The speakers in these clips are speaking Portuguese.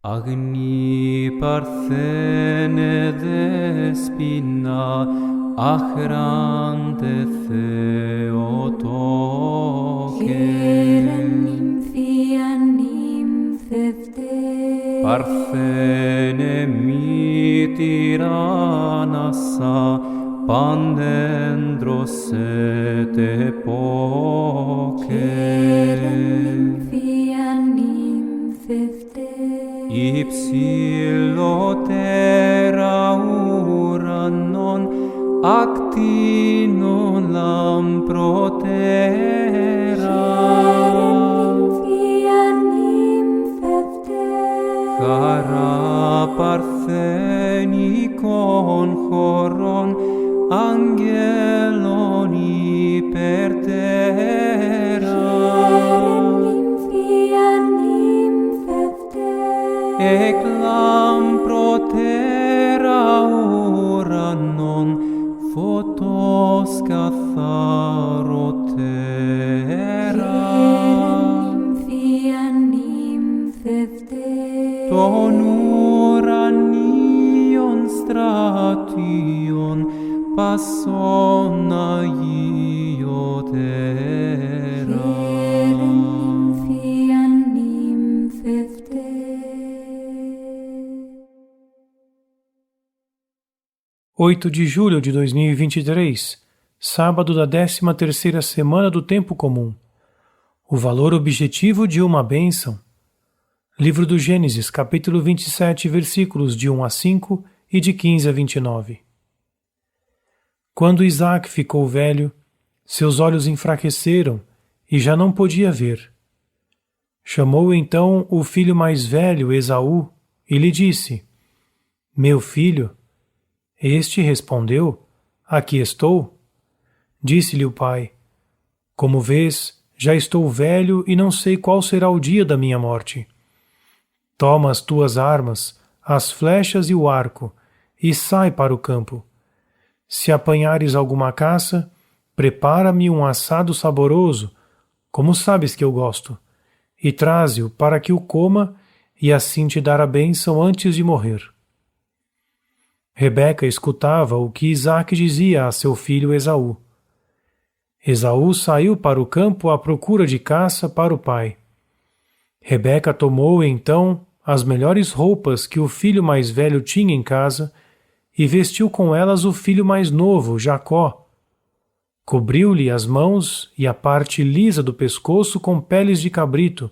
Agni parthene despina, achrante Theotoke. Parthene mitiranassa, pandendros et epoke. Ipsilotera uranon, actinon lamprotera. Chara parthenikon choron, angelon hypertera. Eclam protera uranon, photos catharotera. Ton uranion stration, passona iotera. 8 de julho de 2023, sábado da 13ª semana do Tempo Comum. O valor objetivo de uma bênção. Livro do Gênesis, capítulo 27, versículos de 1 a 5 e de 15 a 29. Quando Isaque ficou velho, seus olhos enfraqueceram e já não podia ver. Chamou então o filho mais velho, Esaú, e lhe disse: Meu filho. Este respondeu: Aqui estou. Disse-lhe o pai: Como vês, já estou velho e não sei qual será o dia da minha morte. Toma as tuas armas, as flechas e o arco, e sai para o campo. Se apanhares alguma caça, prepara-me um assado saboroso, como sabes que eu gosto, e traze-o para que o coma e assim te dar a bênção antes de morrer. Rebeca escutava o que Isaque dizia a seu filho Esaú. Esaú saiu para o campo à procura de caça para o pai. Rebeca tomou então as melhores roupas que o filho mais velho tinha em casa e vestiu com elas o filho mais novo, Jacó. Cobriu-lhe as mãos e a parte lisa do pescoço com peles de cabrito.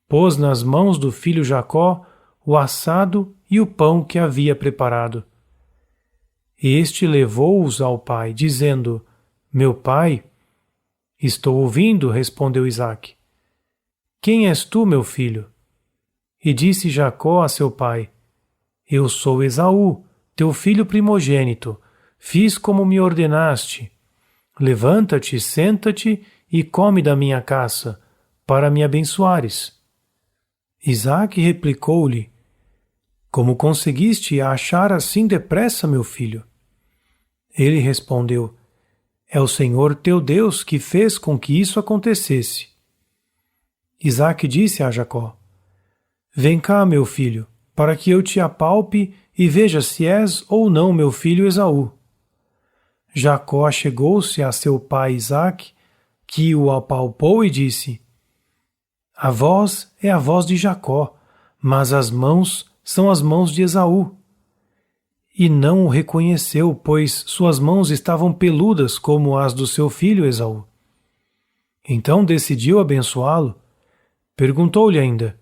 Pôs nas mãos do filho Jacó o assado e o pão que havia preparado. Este levou-os ao pai, dizendo: Meu pai? Estou ouvindo, respondeu Isaque. Quem és tu, meu filho? E disse Jacó a seu pai: Eu sou Esaú, teu filho primogênito. Fiz como me ordenaste. Levanta-te, senta-te e come da minha caça, para me abençoares. Isaque replicou-lhe: Como conseguiste achar assim depressa, meu filho? Ele respondeu: É o Senhor teu Deus que fez com que isso acontecesse. Isaque disse a Jacó: Vem cá, meu filho, para que eu te apalpe e veja se és ou não meu filho Esaú. Jacó chegou-se a seu pai Isaque, que o apalpou e disse: A voz é a voz de Jacó, mas as mãos são as mãos de Esaú. E não o reconheceu, pois suas mãos estavam peludas como as do seu filho Esaú. Então decidiu abençoá-lo. Perguntou-lhe ainda: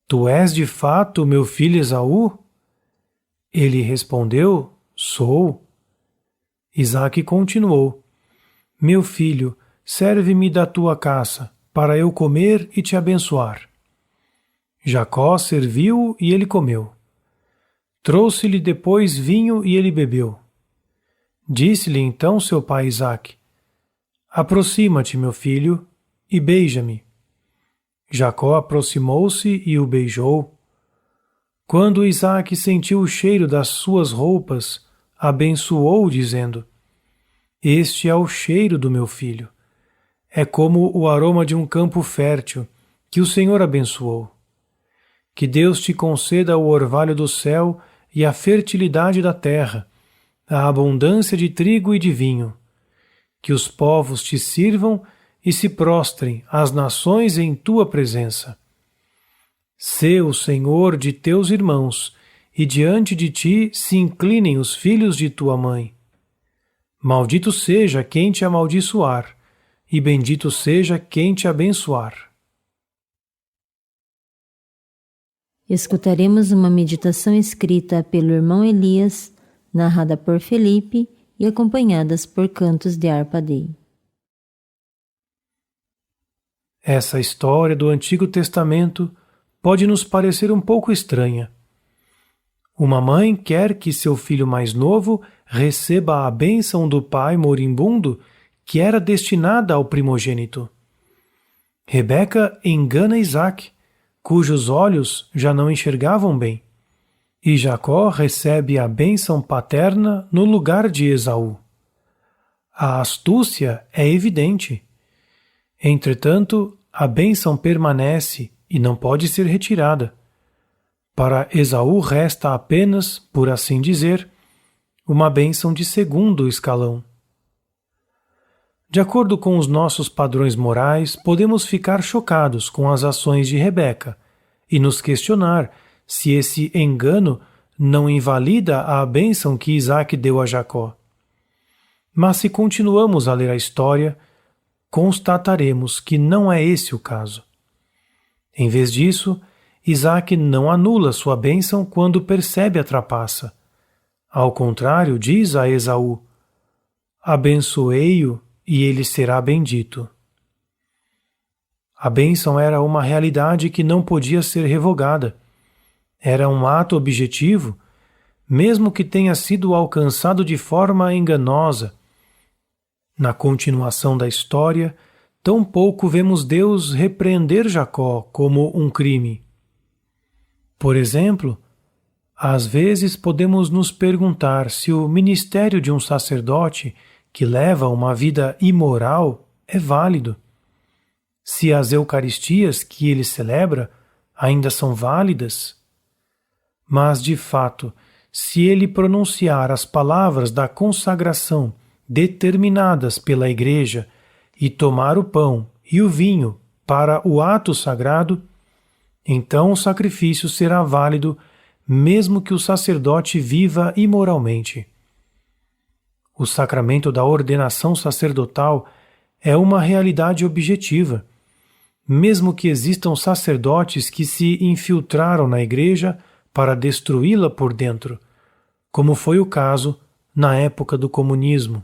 Tu és de fato meu filho Esaú? Ele respondeu: Sou. Isaque continuou: Meu filho, serve-me da tua caça, para eu comer e te abençoar. Jacó serviu e ele comeu. Trouxe-lhe depois vinho e ele bebeu. Disse-lhe então seu pai Isaque: Aproxima-te, meu filho, e beija-me. Jacó aproximou-se e o beijou. Quando Isaque sentiu o cheiro das suas roupas, abençoou, dizendo: Este é o cheiro do meu filho. É como o aroma de um campo fértil, que o Senhor abençoou. Que Deus te conceda o orvalho do céu e a fertilidade da terra, a abundância de trigo e de vinho. Que os povos te sirvam e se prostrem as nações em tua presença. Sê o Senhor de teus irmãos, e diante de ti se inclinem os filhos de tua mãe. Maldito seja quem te amaldiçoar, e bendito seja quem te abençoar. Escutaremos uma meditação escrita pelo irmão Elias, narrada por Felipe e acompanhadas por cantos de harpa dei. Essa história do Antigo Testamento pode nos parecer um pouco estranha. Uma mãe quer que seu filho mais novo receba a bênção do pai moribundo que era destinada ao primogênito. Rebeca engana Isaque, cujos olhos já não enxergavam bem, e Jacó recebe a bênção paterna no lugar de Esaú. A astúcia é evidente. Entretanto, a bênção permanece e não pode ser retirada. Para Esaú resta apenas, por assim dizer, uma bênção de segundo escalão. De acordo com os nossos padrões morais, podemos ficar chocados com as ações de Rebeca e nos questionar se esse engano não invalida a bênção que Isaque deu a Jacó. Mas se continuamos a ler a história, constataremos que não é esse o caso. Em vez disso, Isaque não anula sua bênção quando percebe a trapaça. Ao contrário, diz a Esaú: abençoei-o e ele será bendito. A bênção era uma realidade que não podia ser revogada. Era um ato objetivo, mesmo que tenha sido alcançado de forma enganosa. Na continuação da história, tampouco vemos Deus repreender Jacó como um crime. Por exemplo, às vezes podemos nos perguntar se o ministério de um sacerdote que leva uma vida imoral é válido. Se as Eucaristias que ele celebra ainda são válidas. Mas, de fato, se ele pronunciar as palavras da consagração determinadas pela Igreja e tomar o pão e o vinho para o ato sagrado, então o sacrifício será válido mesmo que o sacerdote viva imoralmente. O sacramento da ordenação sacerdotal é uma realidade objetiva, mesmo que existam sacerdotes que se infiltraram na Igreja para destruí-la por dentro, como foi o caso na época do comunismo.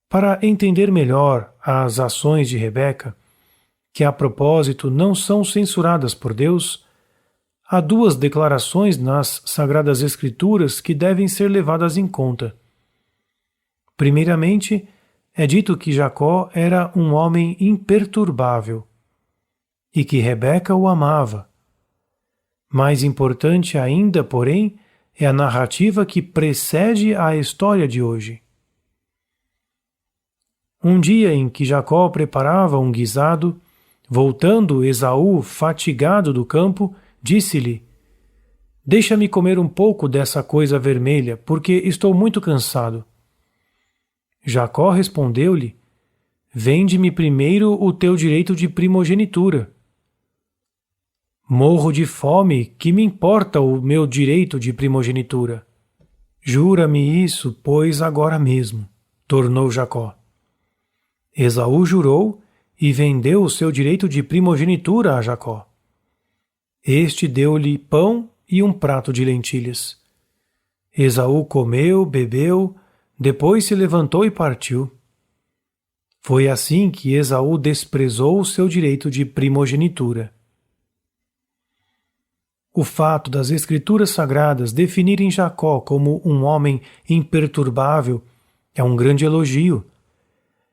Para entender melhor as ações de Rebeca, que a propósito não são censuradas por Deus, há duas declarações nas Sagradas Escrituras que devem ser levadas em conta. Primeiramente, é dito que Jacó era um homem imperturbável e que Rebeca o amava. Mais importante ainda, porém, é a narrativa que precede a história de hoje. Um dia em que Jacó preparava um guisado, voltando Esaú fatigado do campo, disse-lhe: deixa-me comer um pouco dessa coisa vermelha, porque estou muito cansado. Jacó respondeu-lhe: vende-me primeiro o teu direito de primogenitura. Morro de fome, que me importa o meu direito de primogenitura? Jura-me isso, pois, agora mesmo, tornou Jacó. Esaú jurou e vendeu o seu direito de primogenitura a Jacó. Este deu-lhe pão e um prato de lentilhas. Esaú comeu, bebeu, depois se levantou e partiu. Foi assim que Esaú desprezou o seu direito de primogenitura. O fato das Escrituras Sagradas definirem Jacó como um homem imperturbável é um grande elogio.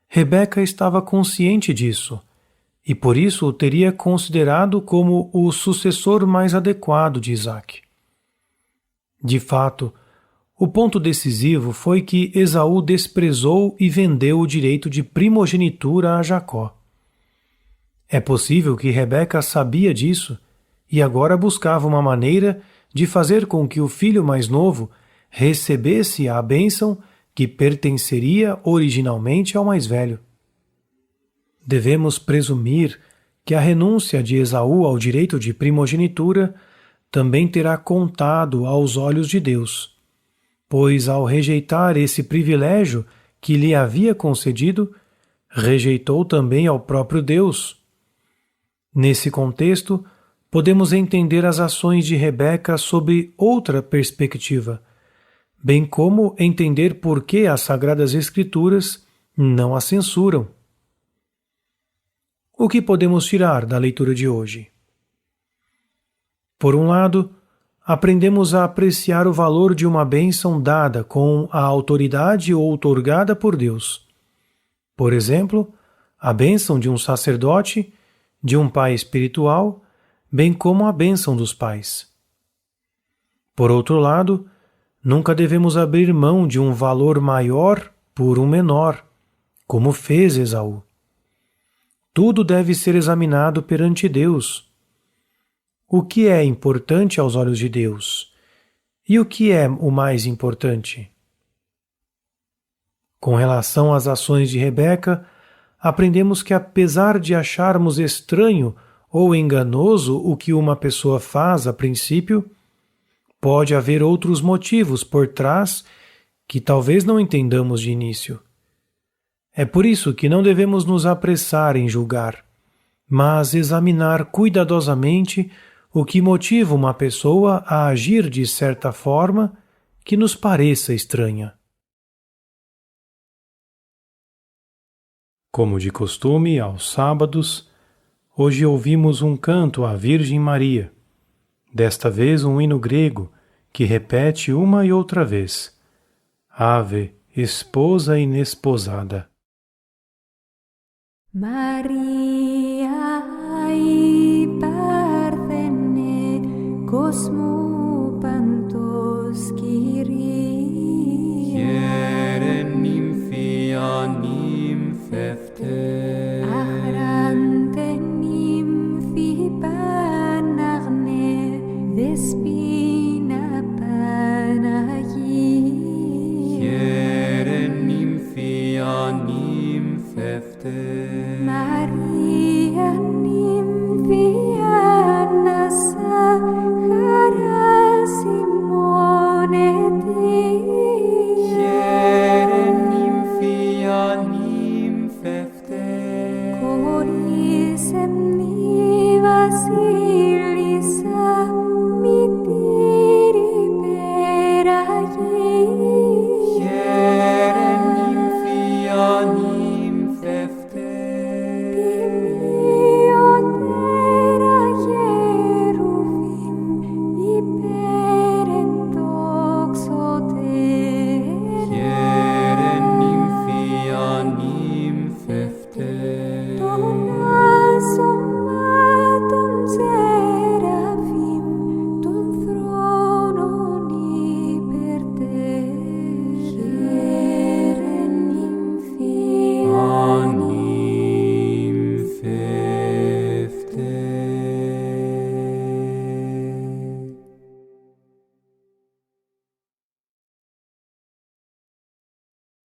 Rebeca estava consciente disso, e por isso o teria considerado como o sucessor mais adequado de Isaque. De fato, o ponto decisivo foi que Esaú desprezou e vendeu o direito de primogenitura a Jacó. É possível que Rebeca sabia disso e agora buscava uma maneira de fazer com que o filho mais novo recebesse a bênção que pertenceria originalmente ao mais velho. Devemos presumir que a renúncia de Esaú ao direito de primogenitura também terá contado aos olhos de Deus, pois ao rejeitar esse privilégio que lhe havia concedido, rejeitou também ao próprio Deus. Nesse contexto, podemos entender as ações de Rebeca sob outra perspectiva, bem como entender por que as Sagradas Escrituras não a censuram. O que podemos tirar da leitura de hoje? Por um lado, aprendemos a apreciar o valor de uma bênção dada com a autoridade outorgada por Deus. Por exemplo, a bênção de um sacerdote, de um pai espiritual, bem como a bênção dos pais. Por outro lado, nunca devemos abrir mão de um valor maior por um menor, como fez Esaú. Tudo deve ser examinado perante Deus. O que é importante aos olhos de Deus? E o que é o mais importante? Com relação às ações de Rebeca, aprendemos que apesar de acharmos estranho ou enganoso o que uma pessoa faz a princípio, pode haver outros motivos por trás que talvez não entendamos de início. É por isso que não devemos nos apressar em julgar, mas examinar cuidadosamente o que motiva uma pessoa a agir de certa forma que nos pareça estranha. Como de costume, aos sábados, hoje ouvimos um canto à Virgem Maria, desta vez um hino grego que repete uma e outra vez: Ave, esposa inesposada. Maria ai parthene cosmo